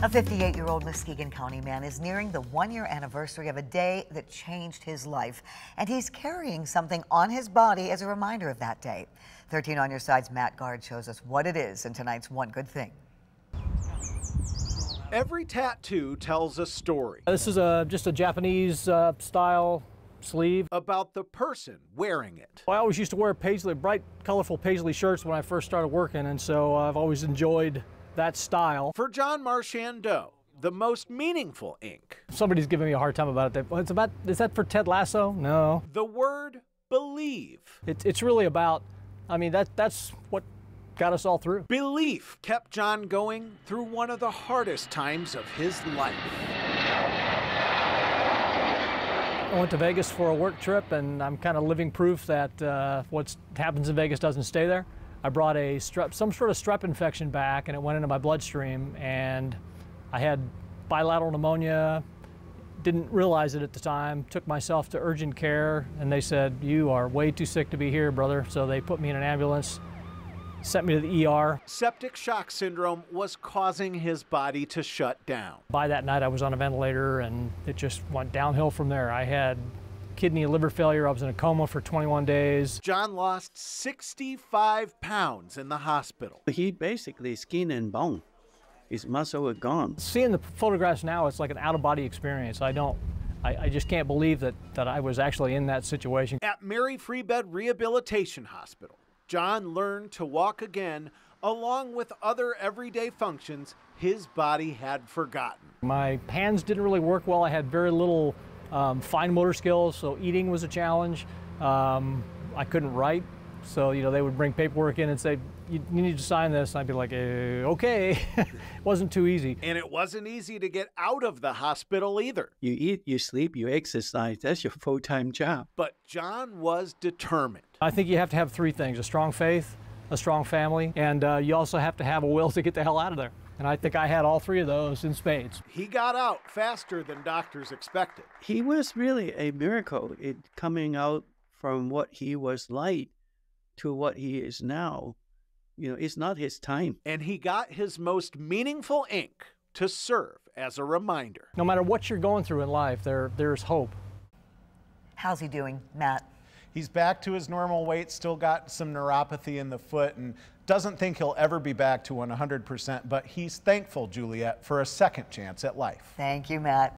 A 58-year-old Muskegon County man is nearing the one-year anniversary of a day that changed his life, and he's carrying something on his body as a reminder of that day. 13 on your side's Matt Guard shows us what it is in tonight's One Good Thing. Every tattoo tells a story. This is just a Japanese style sleeve. About the person wearing it. I always used to wear bright, colorful paisley shirts when I first started working, and so I've always enjoyed that style. For John Marchiando, the most meaningful ink. Somebody's giving me a hard time about it. Is that for Ted Lasso? No. The word believe. It's really about, I mean, that's what got us all through. Belief kept John going through one of the hardest times of his life. I went to Vegas for a work trip, and I'm kind of living proof that what happens in Vegas doesn't stay there. I brought some sort of strep infection back, and it went into my bloodstream, and I had bilateral pneumonia. Didn't realize it at the time. Took myself to urgent care, and they said, "You are way too sick to be here, brother." So they put me in an ambulance, sent me to the ER. Septic shock syndrome was causing his body to shut down. By that night, I was on a ventilator, and it just went downhill from there. I had kidney and liver failure. I was in a coma for 21 days. John lost 65 pounds in the hospital. He basically skin and bone. His muscle was gone. Seeing the photographs now, it's like an out-of-body experience. I just can't believe that I was actually in that situation. At Mary Free Bed Rehabilitation Hospital, John learned to walk again, along with other everyday functions his body had forgotten. My hands didn't really work well. I had very little fine motor skills, so eating was a challenge. I couldn't write, so they would bring paperwork in and say, you need to sign this. And I'd be like, okay. It wasn't too easy. And it wasn't easy to get out of the hospital either. You eat, you sleep, you exercise. That's your full-time job. But John was determined. I think you have to have three things: a strong faith, a strong family, and you also have to have a will to get the hell out of there. And I think I had all three of those in spades. He got out faster than doctors expected. He was really a miracle, coming out from what he was like to what he is now. It's not his time. And he got his most meaningful ink to serve as a reminder. No matter what you're going through in life, there's hope. How's he doing, Matt? He's back to his normal weight, still got some neuropathy in the foot, and doesn't think he'll ever be back to 100%, but he's thankful, Juliet, for a second chance at life. Thank you, Matt.